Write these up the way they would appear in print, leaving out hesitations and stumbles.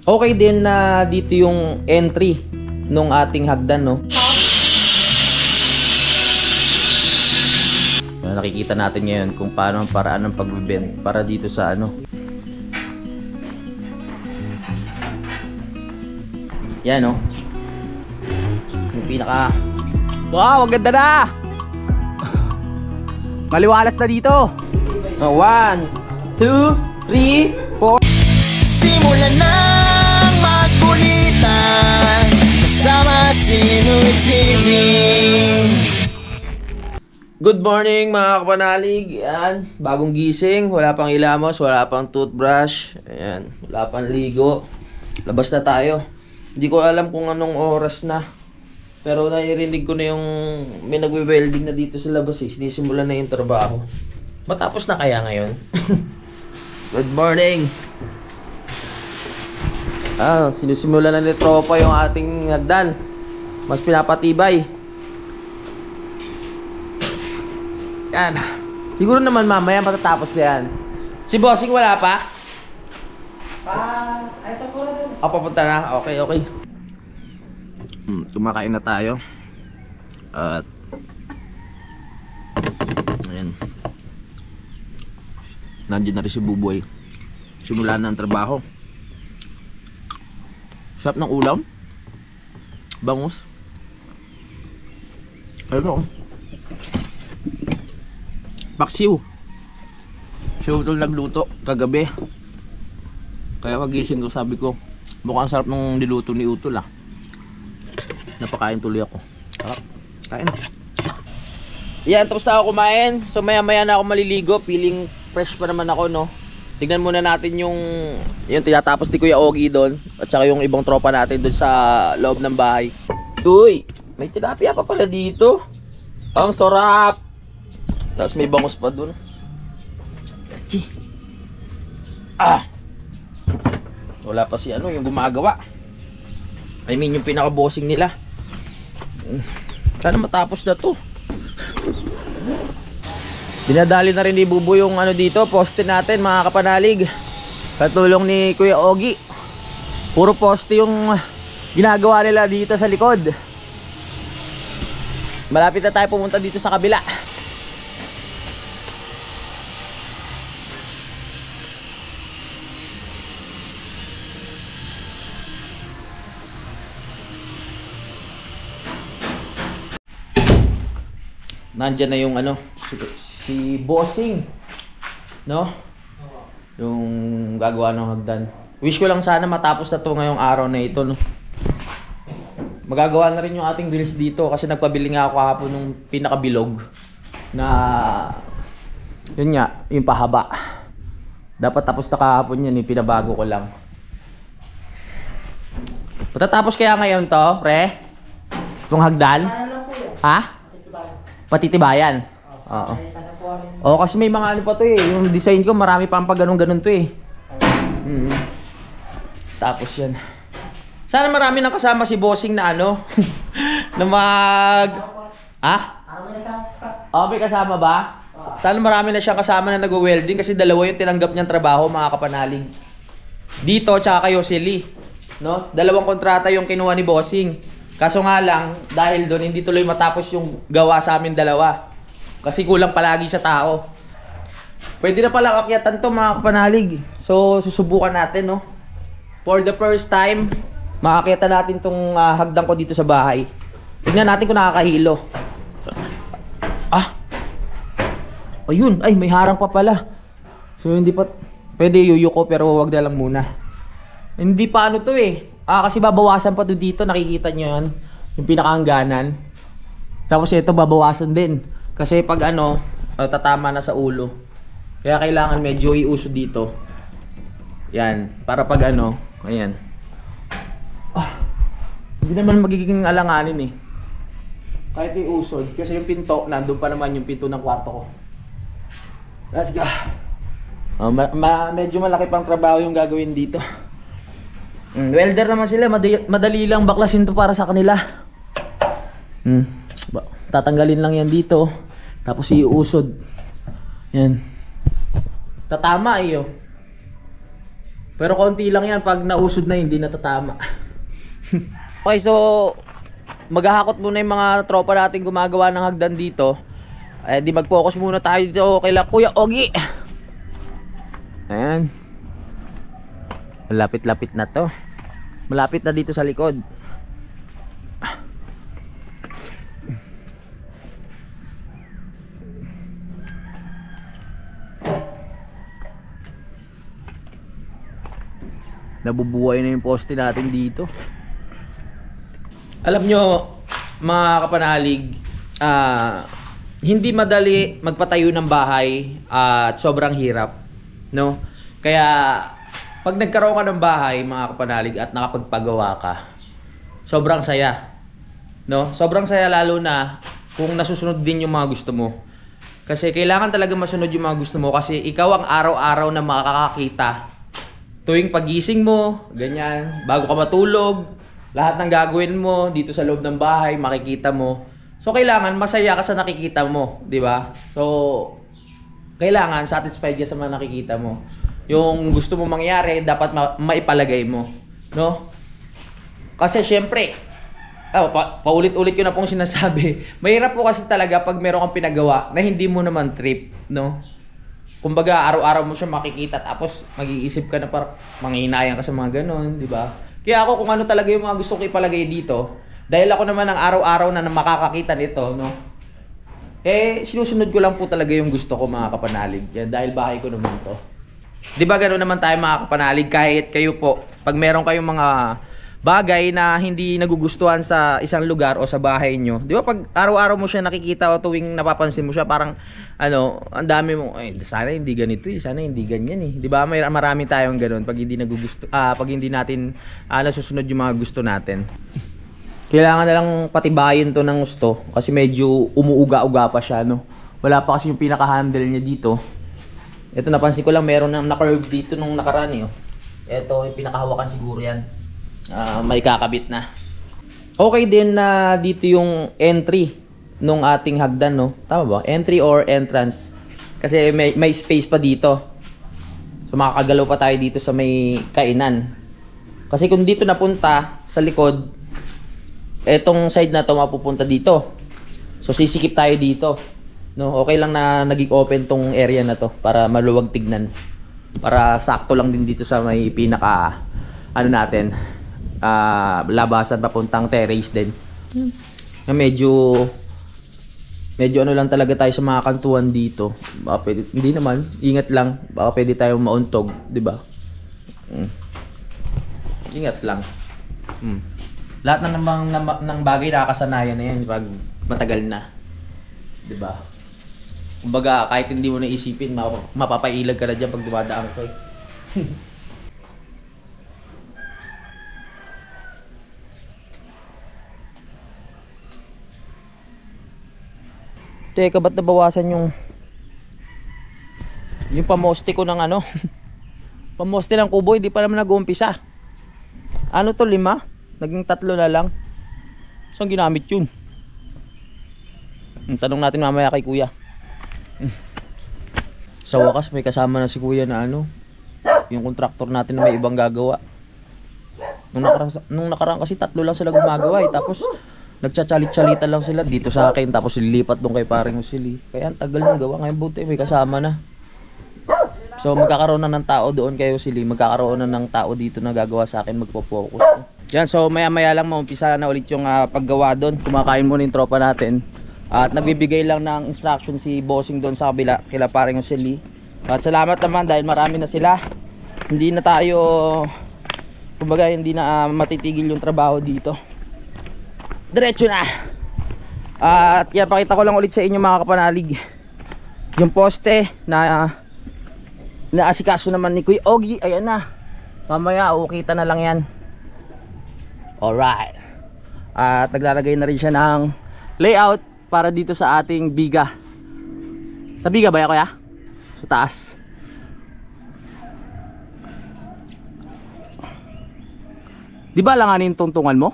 Okay din na dito yung entry nung ating hagdan, no? Nakikita natin ngayon kung paano ang paraan ng pag-bend para dito sa ano. Yan, no? Yung pinaka... Wow, ang ganda na! Maliwalas na dito. 1, 2, 3, 4. Simulan ng magkulitan kasama si Nuy TV. Good morning mga kapanalig. Ayan, bagong gising, wala pang ilamos, wala pang toothbrush. Ayan, wala pang ligo. Labas na tayo. Hindi ko alam kung anong oras na. Pero naririnig ko na yung may nagwe-welding na dito sa labas eh. Sinisimulan na yung trabaho. Matapos na kaya ngayon? Good morning! Sinisimulan na ni tropa yung ating hagdan. Mas pinapatibay. Yan. Siguro naman mamaya matatapos na yan. Si Bossing wala pa? Ito po rin. Papunta na? Okay, okay. Kumakain na tayo. At ayan. Nandiyan na rin si Buboy. Simula na ang trabaho. Sarap ng ulam. Bangus. Ano? Paksiw. Siya ito nagluto kagabi. Kaya pagising ko sabi ko, mukhang sarap ng niluto ni Utol ah. Napakain tuloy ako. Kain. Yan, tapos na ako kumain. So maya maya na ako maliligo. Feeling fresh pa naman ako, no. Tignan muna natin yung tinatapos ni Kuya Ogie doon. At saka yung ibang tropa natin doon sa loob ng bahay. Uy, may tilapia pa pala dito. Ang sarap. Tapos may bangus pa doon. Wala pa si yung gumagawa. I mean yung pinaka-bossing nila. Sana matapos na to. Dinadali na rin ni Bubo yung dito, poste natin mga kapanalig. Sa tulong ni Kuya Ogie. Puro poste yung ginagawa nila dito sa likod. Malapit na tayo pumunta dito sa kabila. Nandiyan na yung si Bossing, no? Yung gagawa ng hagdan. Wish ko lang sana matapos na to ngayong araw na ito, no? Magagawa na rin yung ating reels dito kasi nagpabili nga ako kahapon ng pinakabilog na yun nga, yung pahaba. Dapat tapos na kahapon yan, pinabago ko lang. Patatapos kaya ngayon to, pre? Itong hagdan? Ha? Patitibayan. Oo. Oo, kasi may mga pa to eh. Yung design ko marami pa ang pag ganun to eh. Tapos yan. Sana marami nang kasama si Bossing na na mag... Ha? May kasama ba? Sana marami na siyang kasama na nag-welding kasi dalawa yung tinanggap niyang trabaho mga kapanalig. Dito tsaka kay Yoseli. No? Dalawang kontrata yung kinuha ni Bossing. Kaso nga lang, dahil doon hindi tuloy matapos yung gawa sa amin dalawa. Kasi kulang palagi sa tao. Pwede na pala akyatan to mga kapanalig. So, susubukan natin, no? For the first time, makakyatan natin tong hagdan ko dito sa bahay. Tignan natin kung nakakahilo. Ayun, ay may harang pa pala. So, hindi pa... Pwede yuyuko pero wag na lang muna. Hindi pa to eh. Kasi babawasan pa to dito, nakikita nyo yan. Yung pinakahangganan. Tapos ito babawasan din. Kasi pag tatama na sa ulo. Kaya kailangan medyo iusod dito. Yan, para pag ayan. Hindi naman magiging alanganin eh. Kahit iusod. Kasi yung pinto, nandun pa naman yung pinto ng kwarto ko. Let's go. Medyo malaki pang trabaho yung gagawin dito. Welder naman sila, madali lang baklasin to para sa kanila. Tatanggalin lang yan dito. Tapos iuusod. Yan. Tatama iyo. Pero konti lang yan, pag nausod na hindi natatama. Okay, so maghahakot muna yung mga tropa natin gumagawa ng hagdan dito. Di mag-focus muna tayo dito kay Kuya Ogie. Ayan. Malapit-lapit na to. Malapit na dito sa likod. Nabubuhay na yung poste natin dito. Alam nyo, mga kapanalig, hindi madali magpatayo ng bahay at sobrang hirap, no? Kaya pag nagkaroon ka ng bahay, mga kapanalig, at nakapagpagawa ka, sobrang saya, no? Sobrang saya lalo na kung nasusunod din yung mga gusto mo. Kasi kailangan talaga masunod yung mga gusto mo kasi ikaw ang araw-araw na makakakita. Tuwing pagising mo, ganyan, bago ka matulog, lahat ng gagawin mo dito sa loob ng bahay, makikita mo. So kailangan masaya ka sa nakikita mo, 'di ba? So kailangan satisfied ka sa mga nakikita mo. Yung gusto mo mangyari, dapat maipalagay mo, no? Kasi syempre, paulit-ulit ko na pong sinasabi, mahirap po kasi talaga pag meron kang pinagawa na hindi mo naman trip, no? Kumbaga, araw-araw mo siya makikita tapos mag-iisip ka na parang manghihinayang ka sa mga ganon, di ba? Kaya ako kung ano talaga yung mga gusto ko ipalagay dito, dahil ako naman ang araw-araw na makakakita nito, no? Sinusunod ko lang po talaga yung gusto ko, mga kapanalig. Yan, dahil bahay ko naman to. Di ba gano'n naman tayo, mga kapanalig, kahit kayo po, pag meron kayong mga bagay na hindi nagugustuhan sa isang lugar o sa bahay nyo, di ba pag araw-araw mo siya nakikita o tuwing napapansin mo siya, parang ang dami mo, sana hindi ganito sana hindi ganyan di ba? Marami tayong ganoon pag hindi pag hindi natin nasusunod yung mga gusto natin. Kailangan na lang patibayin to ng gusto kasi medyo umuuga-uga pa siya, no? Wala pa kasi yung pinaka-handle niya dito. Ito, napansin ko lang meron na na-curve dito nung nakaraan Ito yung pinakahawakan siguro yan. May kakabit na. Okay din na dito yung entry nung ating hagdan, no? Tama ba? Entry or entrance. Kasi may space pa dito. So makakagalaw pa tayo dito sa may kainan. Kasi kung dito napunta sa likod, etong side na to mapupunta dito. So sisikip tayo dito. No, okay lang na naging open tong area na to para maluwag tignan. Para sakto lang din dito sa may pinaka natin. Labasan papuntang terrace din. Na medyo lang talaga tayo sa mga kantuan dito. Baka pwede, hindi naman, ingat lang. Baka pwede tayong mauntog, 'di ba? Ingat lang. Lahat na ng bagay nakakasanayan na 'yan pag matagal na. 'Di ba? Kumbaga, kahit hindi mo naisipin, mapapailag ka na diyan pag dumadaan ka. Teka, ba't nabawasan yung pamoste ko ng pamoste ng kubo, hindi pa naman nag-uumpisa. Ano to, 5? Naging 3 na lang. Saan ginamit yun? Tanong natin mamaya kay kuya. Sa wakas may kasama na si kuya na yung kontraktor natin na may ibang gagawa. Nung nakaraan kasi 3 lang sila gumagawa tapos nagchachalit-chalitan lang sila dito sa akin tapos lilipat doon kay paring Usili. Kaya ang tagal ng gawa. Ngayon buti may kasama na. So magkakaroon na ng tao doon kay Usili. Magkakaroon na ng tao dito na gagawa sa akin, magpo-focus. Yan, so maya-maya lang maumpisa na ulit yung paggawa doon. Kumakain muna yung tropa natin. At nagbibigay lang ng instruction si Bossing doon sa kabila kila paring Usili. At salamat naman dahil marami na sila. Hindi na tayo, kumbaga hindi na matitigil yung trabaho dito. Diretso na. At yan, pakita ko lang ulit sa inyo, mga kapanalig, yung poste na naasikaso naman ni Kuya Ogie. Ayan na. Mamaya ukita na lang yan. Alright. At naglalagay na rin siya ng layout para dito sa ating biga. Sa biga ba yan, kuya? Sa taas. Di ba langanin tungtungan mo?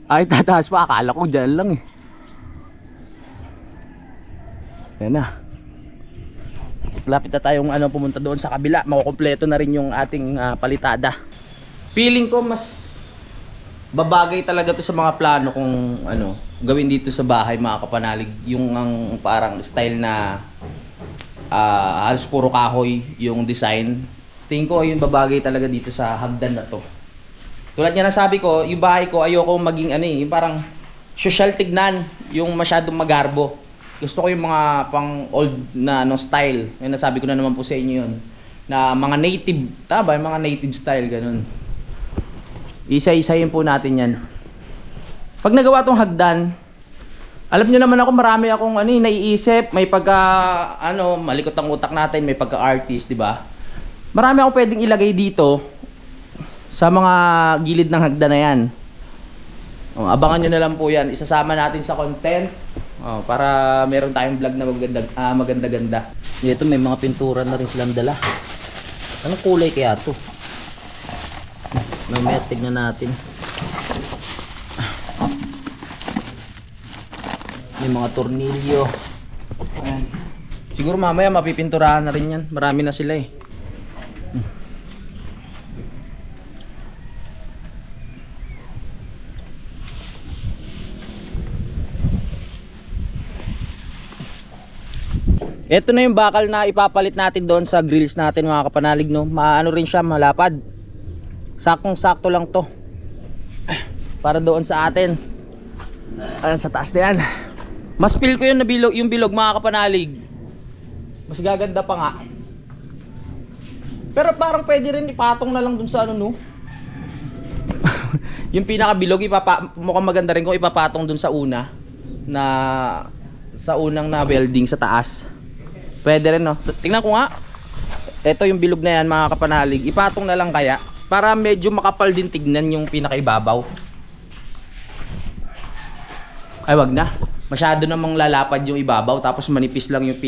Ay, tataas pa. Akala ko dyan lang Yan na. Lapit na tayong pumunta doon sa kabila. Makukumpleto na rin yung ating palitada. Feeling ko mas babagay talaga to sa mga plano kung gawin dito sa bahay, mga kapanalig. Yung parang style na halos puro kahoy yung design. Tingin ko yung babagay talaga dito sa hagdan na to. Tulad nga nasabi ko, yung bahay ko ayoko maging yung parang social tignan, yung masyadong magarbo. Gusto ko yung mga pang old na style. Yung nasabi ko na naman po sa inyo yun. Na mga native, tama, yung mga native style, ganun. Isa-isahin po natin yan. Pag nagawa tong hagdan, alam nyo naman ako, marami akong naiisip. May pagka, malikot ang utak natin, may pagka-artist, di ba? Marami akong pwedeng ilagay dito sa mga gilid ng hagdan na yan. Abangan nyo na lang po yan. Isasama natin sa content para meron tayong vlog na maganda-ganda. Ito may mga pintura na rin silang dala. Anong kulay kaya to? Mamaya tignan natin. May mga tornilyo. Ayan. Siguro mamaya mapipinturahan na rin yan. Marami na sila eh. Ito na yung bakal na ipapalit natin doon sa grills natin, mga kapanalig, no. Maano rin siya, malapad. Sakong-sakto lang to. Para doon sa atin. Ayan, sa taas na yan. Mas feel ko yun na bilog, yung bilog, mga kapanalig. Mas gaganda pa nga. Pero parang pwede rin ipatong na lang doon sa no. Yung pinakabilog, mukhang maganda rin kung ipapatong doon sa una. Sa unang na welding sa taas. Pwede rin, no. Tingnan ko nga. Ito yung bilog na yan, mga kapanalig. Ipatong na lang kaya para medyo makapal din tignan yung pinakaibabaw. Ay, wag na. Masyado namang lalapad yung ibabaw, tapos manipis lang yung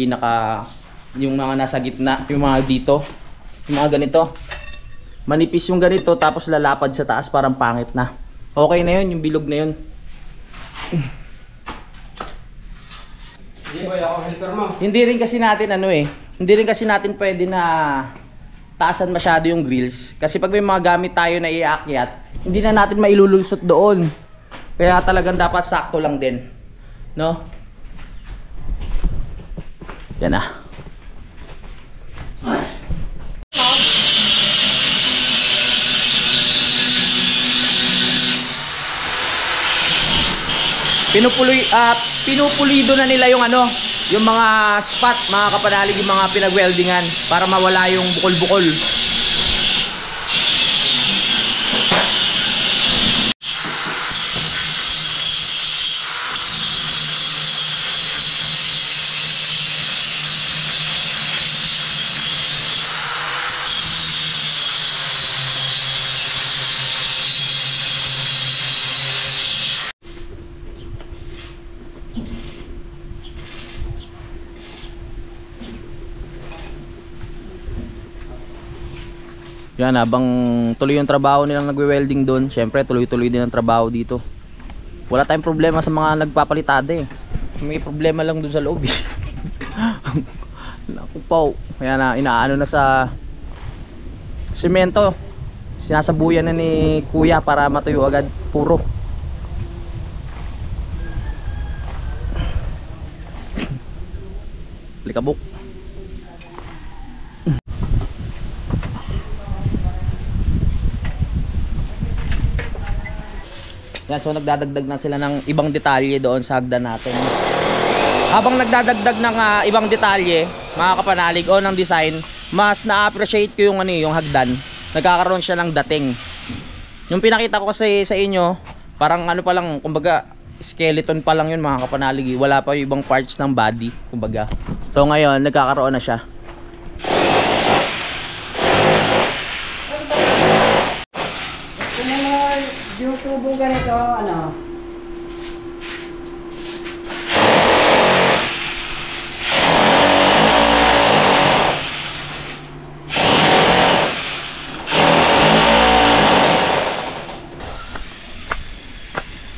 yung mga nasa gitna, yung mga dito, yung mga ganito. Manipis yung ganito, tapos lalapad sa taas, parang pangit na. Okay na yun, yung bilog na yun. Hindi boy, ako helper mo. Hindi rin kasi natin hindi rin kasi natin pwede na taasan masyado yung grills. Kasi pag may mga gamit tayo na iakyat, hindi na natin mailulusot doon. Kaya talagang dapat sakto lang din. No? Yan na. Pinupulido na nila yung yung mga spot, mga kapanalig, yung mga pinagweldingan para mawala yung bukol-bukol. Yan, habang tuloy yung trabaho nilang nagwe-welding doon, syempre tuloy-tuloy din ang trabaho dito. Wala tayong problema sa mga nagpapalitada eh. May problema lang doon sa loob eh. Naku po. Kaya na, inaano na sa semento. Sinasabuyan na ni kuya para matuyo agad puro. Likabok. Yan, so nagdadagdag na sila ng ibang detalye doon sa hagdan natin. Habang nagdadagdag ng ibang detalye, mga kapanalig, o ng design, mas na-appreciate ko yung yung hagdan. Nagkakaroon siya ng dating. Yung pinakita ko kasi sa inyo, parang pa lang, kumbaga skeleton pa lang yun, mga kapanalig. Wala pa yung ibang parts ng body, kumbaga. So ngayon, nagkakaroon na siya. Yung tubo ganito,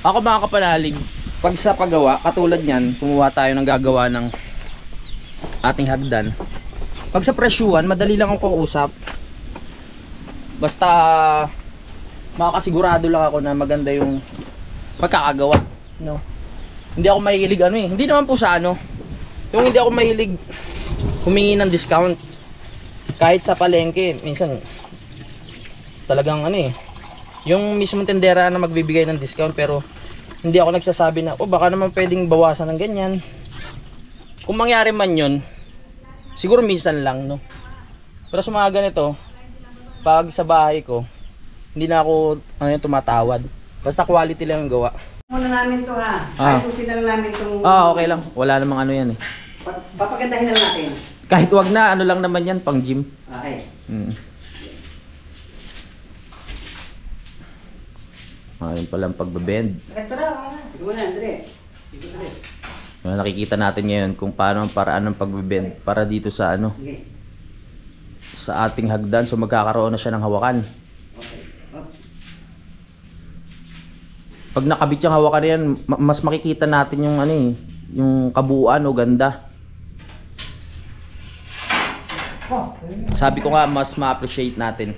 Ako, mga kapanalig, pag sa paggawa, katulad nyan, kumuha tayo ng gagawa ng ating hagdan. Pag sa presyuhan, madali lang ako kausap. Basta makakasigurado lang ako na maganda yung pagkakagawa, no. Hindi ako mahilig ano eh. Hindi naman po sa ano. Yung hindi ako mahilig humingi ng discount. Kahit sa palengke, minsan talagang ano eh. Yung mismong tendera na magbibigay ng discount, pero hindi ako nagsasabi na, oh baka naman pwedeng bawasan ng ganyan. Kung mangyari man yun, siguro minsan lang, no. Pero sa mga ganito, pag sa bahay ko, hindi na ako tumatawad. Basta quality lang yung gawa. Muna namin to ha. Ayusin na lang namin itong... Okay lang. Wala namang ano yan eh. Papagandahin na lang natin. Kahit wag na, ano lang naman yan, pang gym. Okay. Ayun palang pagbebend. Ito na. Ito muna, Andre. Ito na. Nakikita natin ngayon kung paano ang paraan ng pagbebend para dito sa ano, Okay. sa ating hagdan. So magkakaroon na siya ng hawakan. Okay. Pag nakabit yung hawakan na yan, mas makikita natin yung ano eh, yung kabuuan o ganda. Sabi ko nga, mas ma-appreciate natin.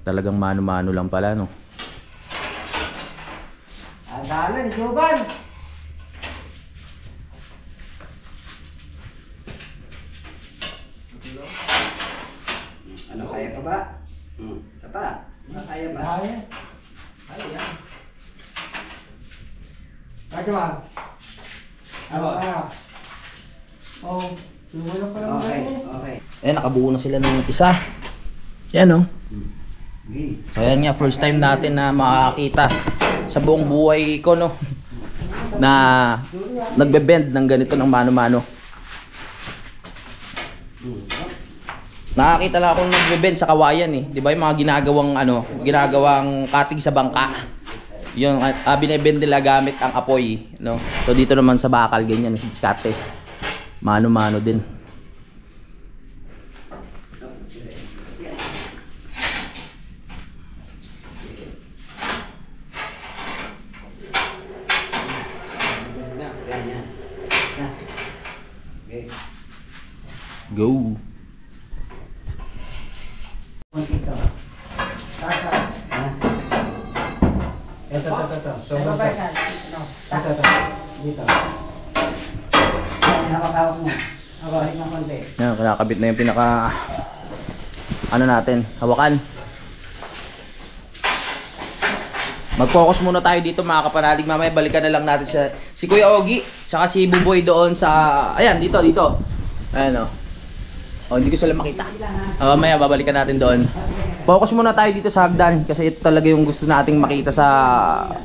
Talagang mano-mano lang pala, no. Agalan, Joban. Ano, kaya ka ba? Kapa, kaya ba? Kaya. Kaya. Kaya ba? Ano ba? Oh, wala pa lang. Okay, okay. Nakabuo na sila ng isa. Yan, no. So ayan nga, first time natin na makakita sa buong buhay ko, no, na nagbe-bend ng ganito ng mano-mano. Nakakita lang akong nagbe-bend sa kawayan eh. 'Di ba yung mga ginagawang cutting sa bangka. Yung binebend nila gamit ang apoy, no. So dito naman sa bakal ganyan, diskarte. Mano-mano din. Go. Ito. Sobrang pa. Ito. Dito. Hawak-hawak mo. Hawak ng konti. Yan, kinakabit na yung pinaka ano natin, hawakan. Mag-focus muna tayo dito mga kapanalig. Mamaya balikan na lang natin si Kuya Ogie, tsaka si Buboy doon sa, ayan, dito. Ayan o. Oh, hindi ko sila makita. Mamaya babalikan natin doon. Focus muna tayo dito sa hagdan kasi ito talaga yung gusto nating makita sa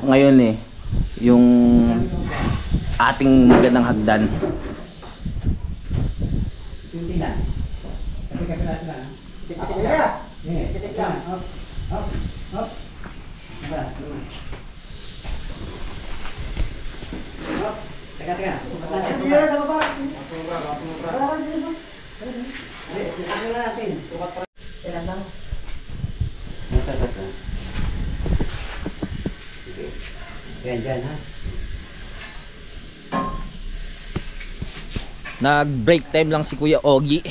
ngayon eh. Yung ating magandang hagdan. Hindi na. Kapit natin na. Titik lang. Hop. Aba, naman. Hop. Teka. Hindi na sa baba. Ano natin? Kailan lang? Dyan ha. Nag-break time lang si Kuya Ogie.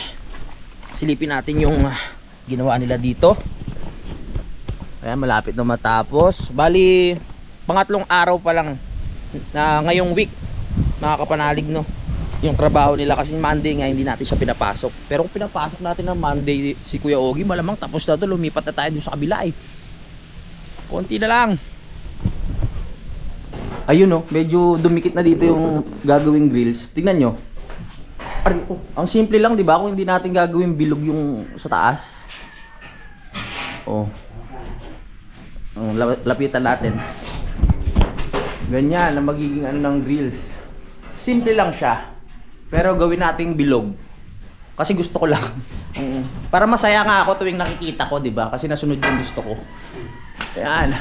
Silipin natin yung ginawa nila dito. Ayan, malapit na matapos. Bali, pangatlong araw pa lang na ngayong week, mga kapanalig, no, yung trabaho nila. Kasi Monday nga hindi natin siya pinapasok. Pero kung pinapasok natin ng Monday si Kuya Ogie, malamang tapos na to. Lumipat na tayo dun sa kabila eh. Konti na lang. Ayun, no, medyo dumikit na dito yung gagawing grills. Tingnan nyo. Ang simple lang, di ba? Kung hindi natin gagawin bilog yung sa taas. Oh. Lapitan natin. Ganyan na magiging ano ng grills. Simple lang siya. Pero gawin nating bilog. Kasi gusto ko lang. Para masaya nga ako tuwing nakikita ko, di ba? Kasi nasunod yung gusto ko. Ayan.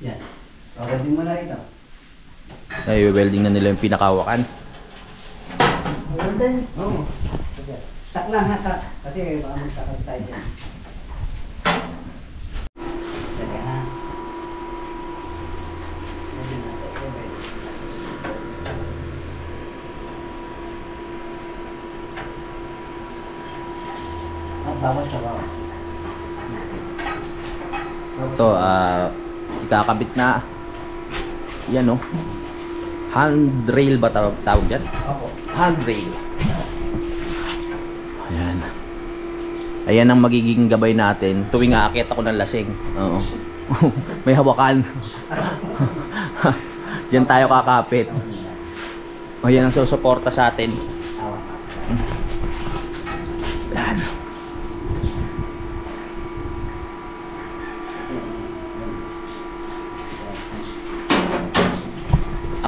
Yan. Welding mo na ito. Ay, welding na nila yung pinakawakan. din. Oo. Tak lang ha, tak. Kasi baka magtakal tayo dyan. Sige ha. Bawat sa bawat. Ito, ikakabit na. Yan, oh. Handrail ba tawag dyan? Opo. Handrail. Ayan. Ayan ang magiging gabay natin tuwing aakyat ako ng lasing. Oo. May hawakan. Diyan tayo kakapit. Ayan ang susuporta sa atin. Ayan.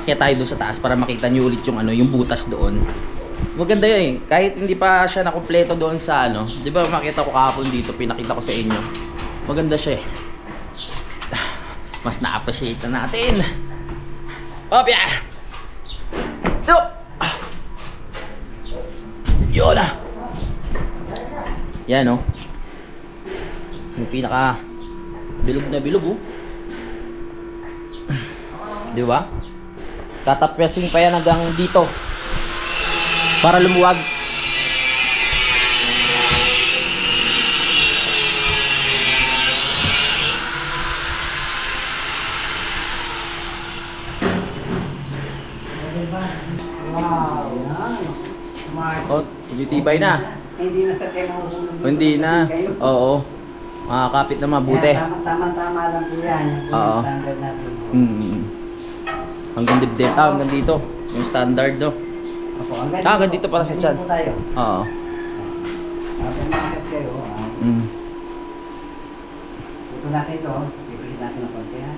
Akyat tayo doon sa taas para makita nyo ulit yung yung butas doon. Maganda yun eh. Kahit hindi pa siya nakumpleto doon sa di ba makita ko kahapon dito, pinakita ko sa inyo. Maganda siya eh. Mas na-appreciate na natin. Hop, yeah! Yup! Yun ah! Yan oh. Yung pinaka bilog na bilog oh. Di ba? Tatapyasin pa yan hanggang dito para lumuwag. Wow. Yan. Smart. Oh, tumitibay na. Hindi na sa tema mahulog dito. Hindi na. Kayo. Oo. Makakapit na mabuti. Yan, tama-tama lang po yan. Oo. Yung standard natin. Hanggang dibdib, hanggang dito. Yung standard no. Opo, Hanggang dito para sa tiyan. Po tayo. Oo. Habang makakit kayo, ito natin ito. Pipilit natin ng konti ha.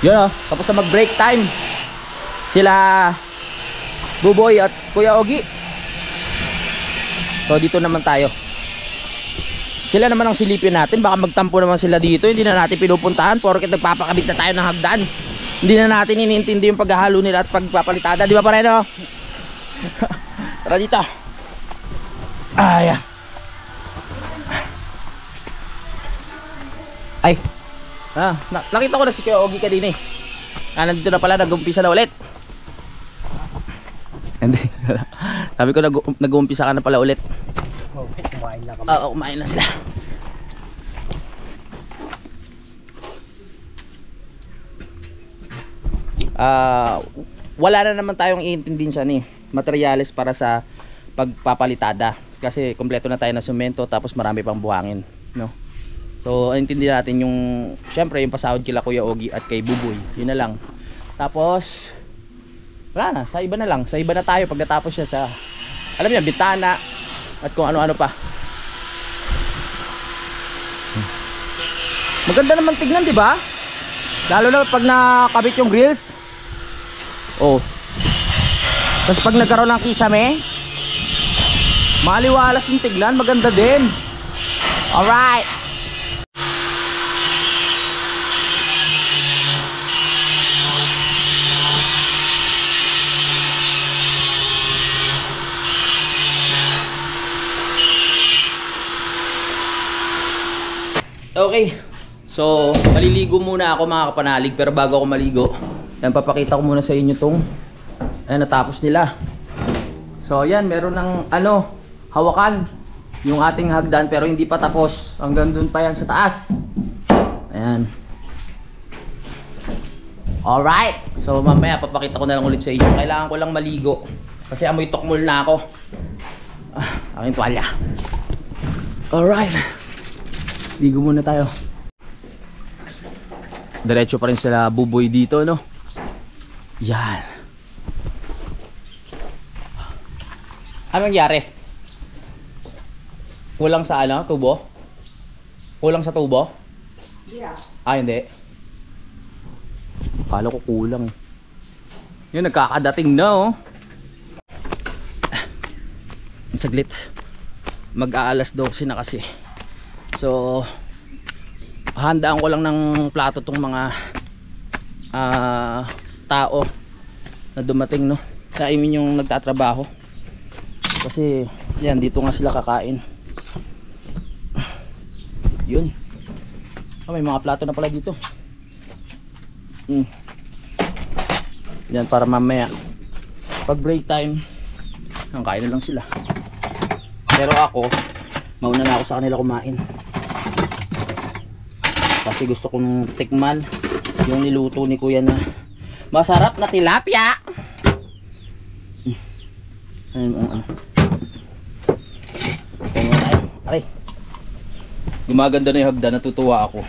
Yun oh, tapos na mag-break time. Sila Buboy at Kuya Ogi. So dito naman tayo. Sila naman ang silipin natin. Baka magtampo naman sila dito. Hindi na natin pinupuntahan porket nagpapakabit na tayo ng hagdan. Hindi na natin iniintindi yung paghahalo nila at pagpapalitada. Di ba pareno? Tara dito. Ayan. Ay. Nakita ko na si Kuya Ogi kanina eh. Nandito na pala, nag-umpisa na ulit. Hindi. Sabi ko nag-umpisa ka na pala ulit. Oh, kumain na kami. Oo, kumain na sila. Wala na naman tayong iintindihin siya ni materyales para sa pagpapalitada. Kasi kompleto na tayo na semento tapos marami pang buhangin, no? So, intindihin natin yung syempre yung pasahod kila Kuya Ogi at kay Buboy. Yun na lang. Tapos wala na, sa iba na lang. Sa iba na tayo pagkatapos siya sa alam niyo, bitana at kung ano-ano pa. Maganda naman tignan, di ba? Lalo na pag nakabit yung grills. Oh. Tapos pag nagkaroon ng kisame, maliwalas yung tignan, maganda din. Alright. Okay, so maliligo muna ako mga kapanalig. Pero bago ako maligo, yan, papakita ko muna sa inyo tong natapos nila. So yan, meron ng hawakan yung ating hagdan pero hindi pa tapos. Hanggang dun pa yan sa taas. Ayan. Alright, so mamaya papakita ko na lang ulit sa inyo. Kailangan ko lang maligo kasi amoy tokmol na ako. Aking tuwalya. Alright, ligo muna tayo. Diretso pa rin sila Buboy dito, no? Yan. Anong nangyari? Kulang sa tubo? Kulang sa tubo? Yeah. Ah, hindi. Akala ko kulang eh. Yun, nagkakadating na oh. Saglit. Mag-aalas 12 na kasi. So, handaan ko lang ng plato tong mga tao na dumating, no. Sa amin yung nagtatrabaho. Kasi, yan, dito nga sila kakain. Yun. May mga plato na pala dito. Yan, para mamaya pag break time ang kain na lang sila. Pero ako, mauna na ako sa kanila kumain. Kasi gusto kong tikman yung niluto ni kuya na masarap na tilapia. Aray, gumaganda na yung hagdan, natutuwa ako.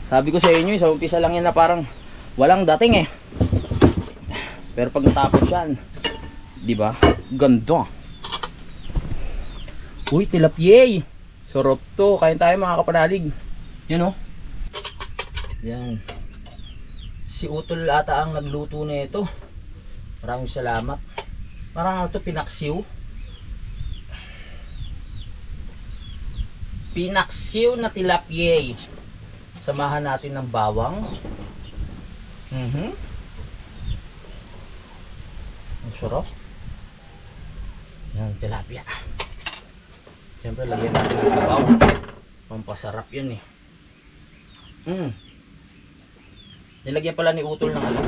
Sabi ko sa inyo, sa umpisa lang yan na parang walang dating eh. Pero pag natapos yan, di ba? Ganda. Uy, tilapia. Sarap to. Kain tayo mga kapanalig. Yan oh. Yan. Si Utol ata ang nagluto na ito. Maraming salamat. Parang ano to, pinaksiw. Pinaksiw na tilapia. Samahan natin ng bawang. Ang sarap. Yan, tilapia. Siyempre, lagyan natin ng sabaw. Pampasarap yun eh. Nilagyan pala ni Utol ng ano,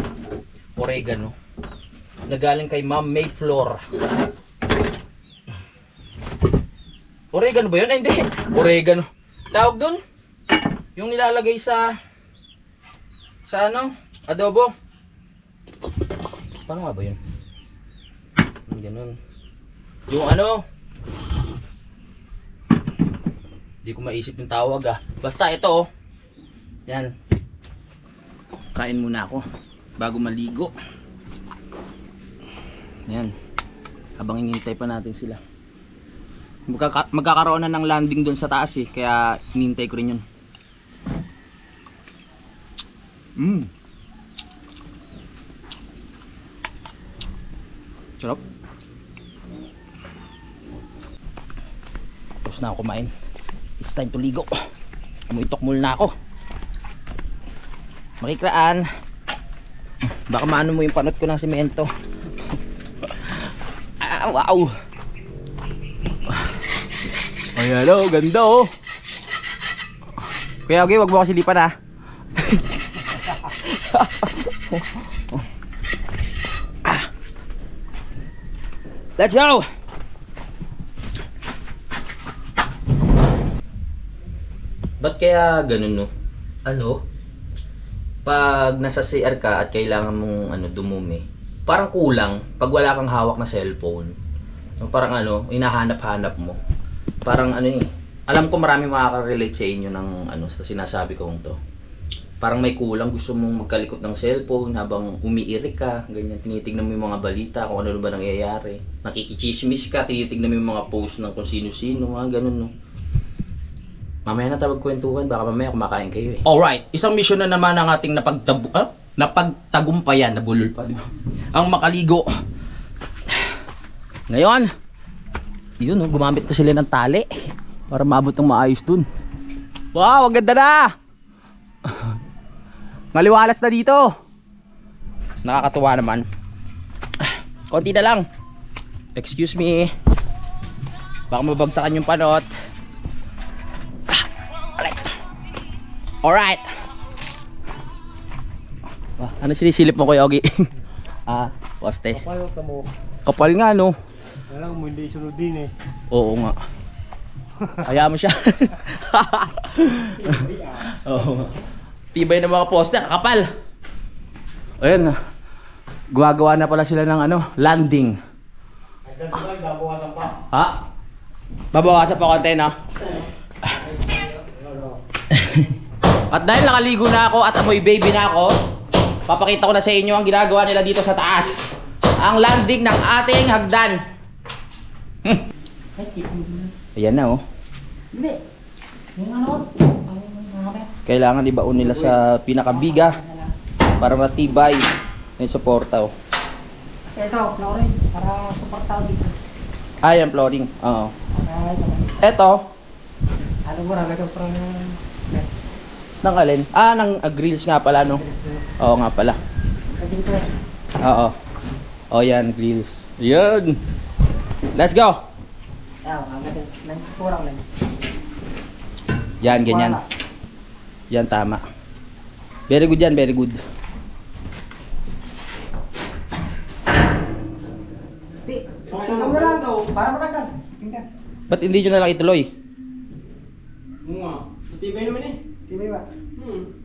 oregano. Nagaling kay Ma'am Mayflower. Oregano ba yun? Ay, hindi. Oregano. Tawag dun. Yung nilalagay sa ano? Adobo. Paano nga ba yun? Ganun. Yung ano? Hindi ko maisip yung tawag ah. Basta ito oh. Yan. Kain muna ako bago maligo. Yan. Habang hinihintay pa natin sila. Magkakaroon na ng landing doon sa taas eh. Kaya hinihintay ko rin yun. Sarap. Tapos na ako kumain. It's time to ligo. Umuitok mul na ako. Makikraan. Baka maano mo yung panot ko ng semento. Wow. Ayan o, ganda o. Kuya okay, wag mo kasi lipan ha. Let's go. Ba't kaya ganun no? Ano? Pag nasa CR ka at kailangan mong ano dumumi, parang kulang pag wala kang hawak na cellphone. Parang ano, hinahanap-hanap mo. Parang ano eh. Alam ko marami makaka-relate sa inyo ng ano sa sinasabi kong to. Parang may kulang, gusto mong magkalikot ng cellphone habang umiirik ka, ganyan, tinitignan mo yung mga balita kung ano ba nangyayari. Nakikichismis ka, tinitignan mo yung mga post ng kung sino-sino, mga ganun no. Mamaya na tawag kwentuhan, baka mamaya kumakain kayo eh. Alright, isang mission na naman ang ating napagtagumpayan, nabulol pa diba? Ang makaligo. Ngayon, yun no, gumamit na sila ng tali para maabot ng maayos dun. Wow, ang ganda na! Maliwalas na dito. Nakakatuwa naman. Konti na lang. Excuse me. Baka mabagsakan yung panot. Alright. Ano sinisilip mo Kuya Ogi? Poste. Kapal ka mo. Kapal nga no. Alam mo hindi sunodin eh. Oo nga. Kaya mo siya. Oo. Tibay ng mga poste, kapal. Ayun. Gumagawa na pala sila ng ano, landing. Babawasan pa. Ha? Babawasan pa konti na. At dahil nakaligo na ako at amoy baby na ako, papakita ko na sa inyo ang ginagawa nila dito sa taas. Ang landing ng ating hagdan. Ayan na oh. Hindi. Yung ano? Kailangan ibaon nila sa pinakabiga para matibay yung suporta. Oh. Kasi ito, flooring, para supportaw dito. Ah, yung flooring. Oo. Para Eto, ano mo na, ito from... nang alin? Ah, nang grills nga pala, no? Oo nga pala. Dito. Oo. Oh, yan, grills. Yun. Let's go. Agad lang, kurang lang. Yan, ganyan. Yan, tama. Very good yan, very good. Tulong na lang daw, para matanggal. Tingnan. Ba't hindi nyo na lang ituloy? Nga. Matibay naman eh. Di ba ba?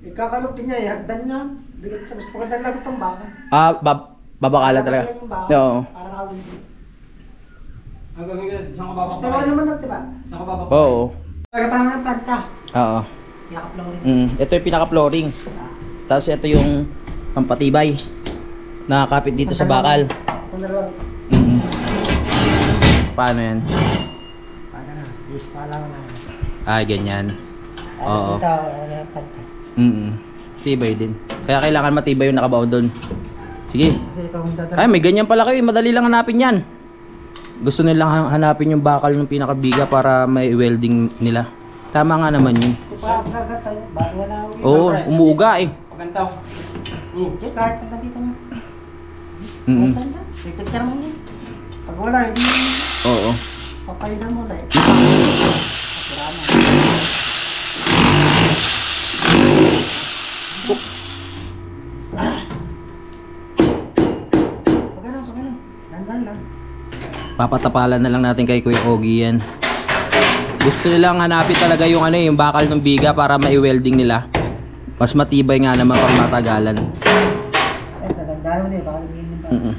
Ikakalog din niya, hagdan niya. Bigyan siya, mas pagkatan lang itong baka. Ah, babakala talaga. Oo. Para nakawin. Ang gagawin ko, saan ka Gusto babakbayin? mo naman natin, diba? Saan ka babakbayin? Oo. Kaya pa naman ang planta. Oo. Yakap-flooring. Ito yung pinaka-flooring. Tapos ito yung pampatibay. Nakakapit dito sa bakal. Kung dalawa. Mm. Paano yan? Paano na? Yes, pala ko na. Ah, ganyan. Oo. Tapos ito, ang planta. Tibay din. Kaya kailangan matibay yung nakabaon doon. Sige. Kasi ito ang dadala. Ay, may ganyan pala kayo. Madali lang hanapin yan. Gusto nilang hanapin yung bakal ng pinakabiga para may welding nila. Tama nga naman yun. Ito pa, agad tayo. Bago wala ako. Oo, umuuga eh. Pagantaw. Kasi kahit pag nandito na. Mm. Pipicture mo yun. Pag wala, hindi Oo. papalitan mo ulit. Wala na. Pag ano, dandan lang. Papatapalan na lang natin kay Kuya Ogie yan. Gusto nilang hanapin talaga yung ano yung bakal ng biga para mai-welding nila. Mas matibay nga naman pang matagalan. Ay, dandan mo din. Baka nagiging ba?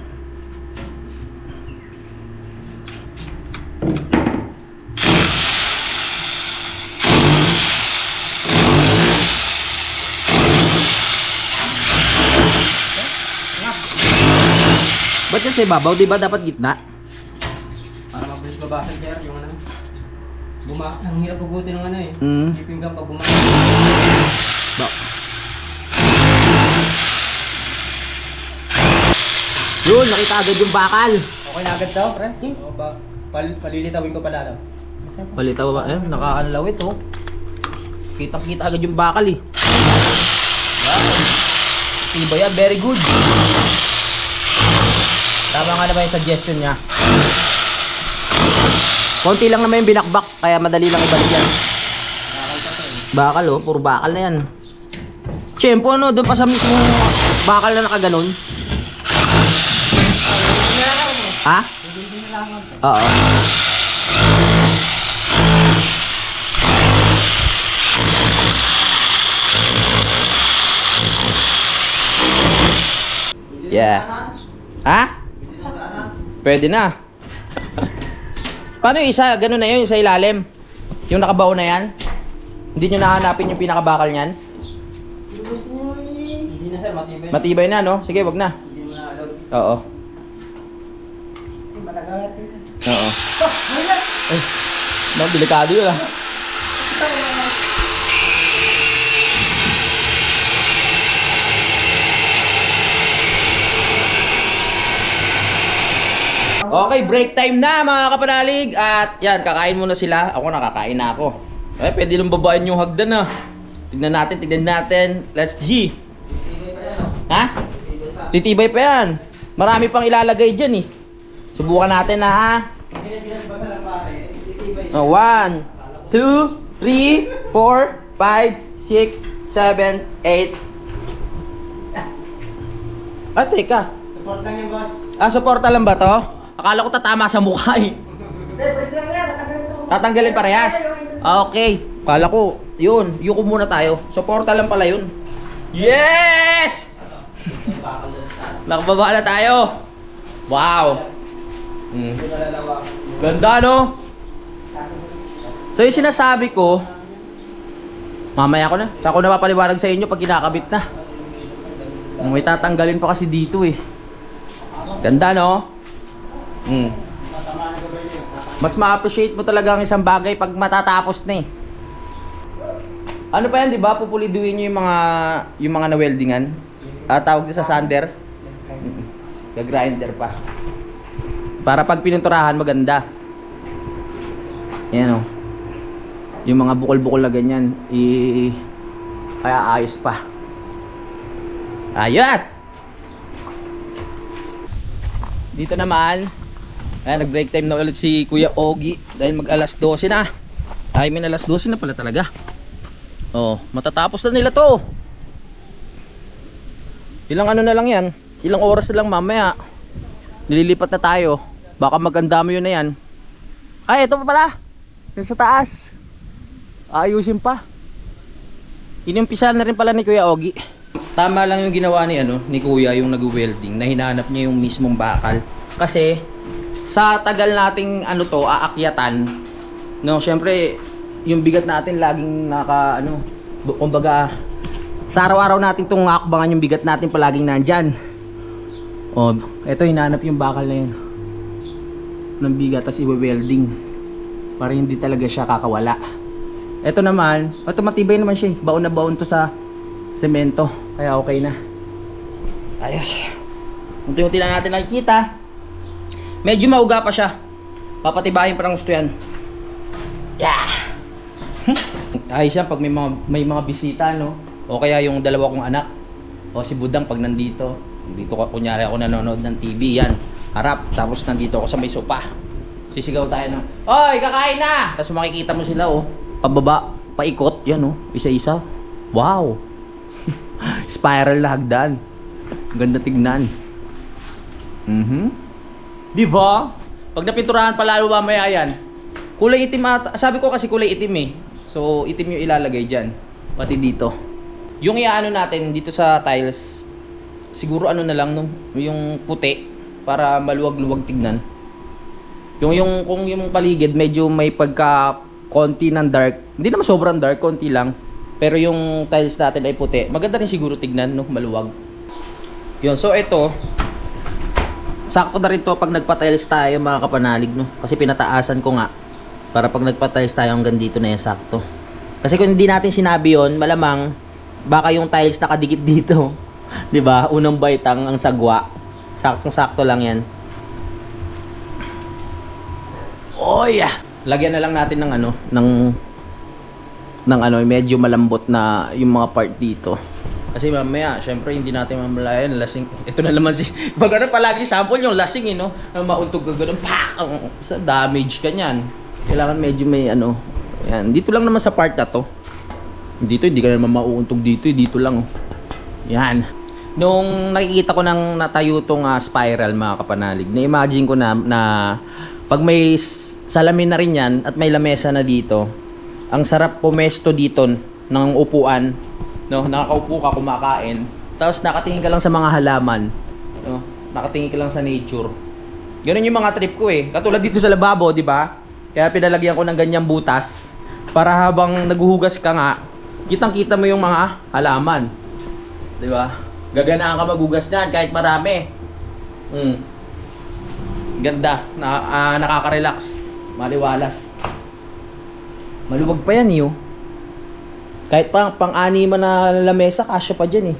Ba't kasi babaw? Di ba dapat gitna? Para mabilis babasag sir, yung ano. Ang hirap pugutin ng ano eh. Mm. Keeping gum pag Ba. Yun, nakita agad yung bakal. Okay na agad daw, pre? O ba? Palilitawin ko pala daw. Palitaw ba? Eh, nakakanlawit oh. Kita-kita agad yung bakal eh. Iba yan, very good. Tama nga naman yung suggestion niya. Konti lang naman yung binakbak, kaya madali lang ibalik yan. Bakal oh, puro bakal na yan. Siyempre ano, doon pa sa mismo bakal na nakaganon. Ha? Oo. Yeah. Ha? Pwede na. Paano yung isa? Ganun na yun, yung sa ilalim. Yung nakabaon na yan. Hindi nyo nahanapin yung pinakabakal niyan. Hindi na sir, matibay. Matibay na, no? Sige, wag na. Hindi mo na alog. Oo. Matagal. Oo. Ay, no, delikado yun ah. Okay, break time na mga kapanalig. At yan, kakain muna sila. Ako nakakain na ako. Eh, pwede nang babain yung hagdan ah. Tignan natin. Let's G. Ha? Titibay pa yan. Marami pang ilalagay dyan eh. Subukan natin na ha. 1, 2, 3, 4, 5, 6, 7, 8. Ah, teka. Support lang yung boss. Ah, suporta lang ba to? Akala ko tatama sa mukha eh. Tatanggalin parehas. Ah, okay. Akala ko, yun. Yuko muna tayo. Suporta lang pala yun. Yes! Nakababa na tayo. Wow. Ganda no? So yung sinasabi ko, mamaya ko na. Tsaka ko napapaliwanag sa inyo pag kinakabit na. May tatanggalin pa kasi dito eh. Ganda no? Mas ma-appreciate mo talaga ang isang bagay pag matatapos na eh. Ano pa yan, di ba? Pupuliduin nyo yung mga na-weldingan. Tawag din sa sander. Gagrinder pa. Para pag pininturahan, maganda. Ayan o. Yung mga bukol-bukol na ganyan, kaya ayos pa. Ayos! Dito naman, nag-break time na ulit si Kuya Ogie. Dahil mag alas 12 na. Ay, may alas 12 na pala talaga. Oh, matatapos na nila to. Ilang ano na lang yan, ilang oras na lang mamaya. Nililipat na tayo. Baka maganda mo yun na yan. Ay, ito pa pala. Yung sa taas. Ayusin pa. Inumpisahan na rin pala ni Kuya Ogie. Tama lang yung ginawa ni Kuya, yung nag-welding, na hinanap niya yung mismong bakal. Kasi sa tagal nating aakyatan, no, syempre yung bigat natin laging kumbaga sa araw-araw natin itong akbangan, yung bigat natin palaging nandyan. Oh, eto hinanap yung bakal na yun ng bigat, tas i-welding para hindi talaga siya kakawala. Eto naman, matibay naman siya, baon na baon to sa semento, kaya okay na. Ayos. Unti-unti lang natin nakikita. Medyo mauga pa siya, papatibayin pa ng gusto yan. Yeah. Ayos yan pag may mga bisita, no? O kaya yung dalawa kong anak, o si Budang pag nandito kunyari ako nanonood ng TV, yan harap, tapos nandito ako sa may sopa, sisigaw tayo ng "Oy, kakain na!" Tapos makikita mo sila, pababa, paikot, yan, isa-isa. Wow. Spiral na hagdan, ganda tignan. Diba? Pag napinturahan palalo mamaya yan, kulay itim sabi ko kasi kulay itim so itim yung ilalagay dyan, pati dito. Yung iaano natin dito sa tiles, siguro na lang yung puti para maluwag-luwag tignan. Kung yung paligid medyo may pagka konti ng dark, hindi naman sobrang dark, konti lang, pero yung tiles natin ay puti, maganda rin siguro tignan, maluwag. Yun, so ito sakto na rin to pag nagpa-tiles tayo mga kapanalig, kasi pinataasan ko nga para pag nagpa-tiles tayo hanggang dito na yan sakto. Kasi kung hindi natin sinabi yon, malamang baka yung tiles nakadikit dito. 'Di ba? Unang baitang ang sagwa. Saktong-sakto lang 'yan. Oh yeah. Lagyan na lang natin ng medyo malambot na yung mga part dito. Kasi mamaya, syempre hindi natin mamalayan lasing. Ito na naman pag palagi sample yung lasing mauntog ka ganun, sa damage ka niyan. Kailangan medyo may yan. Dito lang naman sa part na to. Dito hindi ka naman mauuntog dito, dito lang. Yan. Nung nakikita ko nang natayo tong spiral mga kapanalig, na-imagine ko na pag may salamin na rin yan at may lamesa na dito, ang sarap pumesto dito ng upuan, nakakaupo ka kumakain, tapos nakatingin ka lang sa mga halaman, nakatingin ka lang sa nature. Ganun yung mga trip ko katulad dito sa lababo, di ba? Kaya pinalagyan ko ng ganyang butas para habang naguhugas ka nga, kitang-kita mo yung mga halaman. 'Di ba? Gaganaan ka maghugas niyan kahit marami. Ganda, nakaka-relax, maliwalas. Maluwag pa yan, Kahit pang-anima na lamesa, kasya pa diyan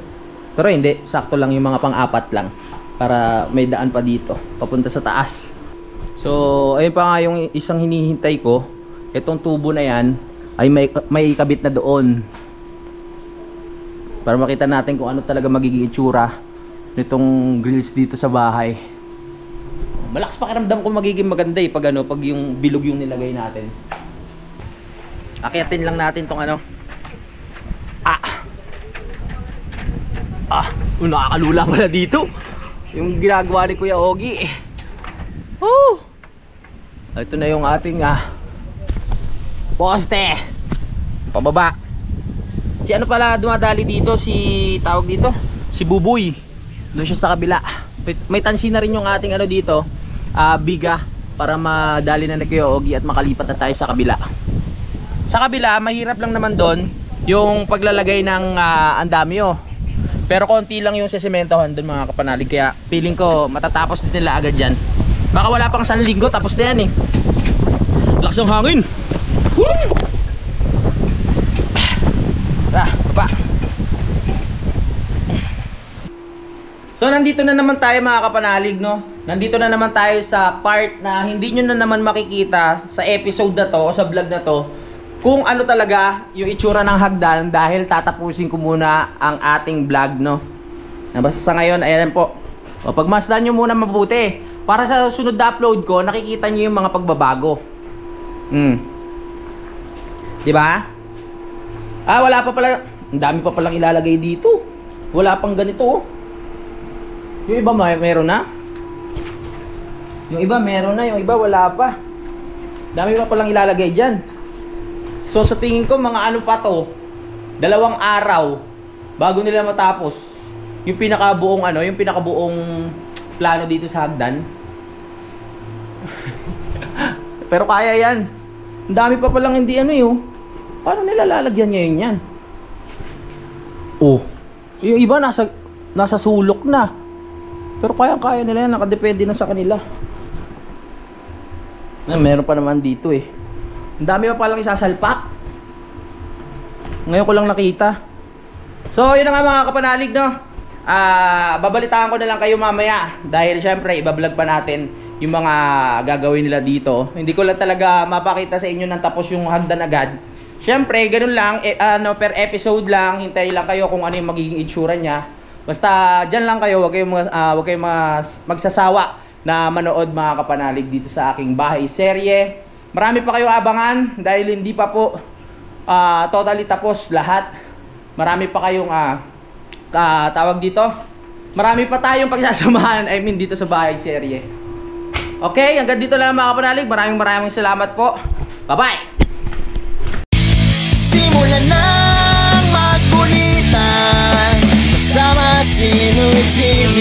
Pero hindi, sakto lang yung mga pang-apat lang para may daan pa dito papunta sa taas. So, ayun pa nga yung isang hinihintay ko. Itong tubo na yan ay may kabit na doon para makita natin kung ano talaga magiging itsura nitong grills dito sa bahay. Malakas pakiramdam ko magiging maganda pag pag yung bilog yung nilagay natin. Akyatin lang natin tong nakakalula pala dito yung ginagawa ni Kuya Ogie. Ito na yung ating poste pababa. Si pala dumadali dito, tawag dito si Buboy, doon siya sa kabila. May tansi na rin yung ating dito, biga, para madali na Kuya Ogie at makalipat na tayo sa kabila. Sa kabila mahirap lang naman doon yung paglalagay ng andamyo, pero konti lang yung sesementohan doon mga kapanalig, kaya feeling ko matatapos din nila agad dyan. Baka wala pang 1 linggo tapos na yan lakas ng hangin. So nandito na naman tayo mga kapanalig, no? Nandito na naman tayo sa part na hindi nyo na naman makikita sa episode na to o sa vlog na to kung ano talaga yung itsura ng hagdan dahil tatapusin ko muna ang ating vlog, no? Basta sa ngayon, ayan po. O, pagmasdan nyo muna mabuti para sa sunod na upload ko, nakikita nyo yung mga pagbabago. Diba? Ah, wala pa pala. Ang dami pa palang ilalagay dito. Wala pang ganito, oh. Yung iba meron na. Yung iba meron na, yung iba wala pa. Dami pa palang ilalagay dyan. So sa tingin ko mga ano pa to, 2 araw bago nila matapos yung pinakabuong ano, yung pinakabuong plano dito sa hagdan. Pero kaya yan. Ang dami pa palang hindi ano yun. Paano nila lalagyan ngayon yan? Oh, yung iba nasa sulok na. Pero kaya nila yan, nakadepende na sa kanila. Meron pa naman dito eh. Ang dami pa palang isasalpak. Ngayon ko lang nakita. So yun na nga mga kapanalig, no. Babalitaan ko na lang kayo mamaya. Dahil syempre ibablog pa natin yung mga gagawin nila dito. Hindi ko lang talaga mapakita sa inyo nang tapos yung hagdan agad. Syempre ganun lang, per episode lang. Hintay lang kayo kung ano yung magiging itsura niya. Basta dyan lang kayo, wag kayong magsasawa na manood mga kapanalig dito sa aking bahay serye. Marami pa kayong abangan dahil hindi pa po totally tapos lahat. Marami pa kayong tawag dito. Marami pa tayong pagsasamahan, I mean dito sa bahay serye. Okay, hanggang dito lang mga kapanalig. Maraming salamat po. Bye-bye! Simulan ng magkulitan kasama si Nuit TV.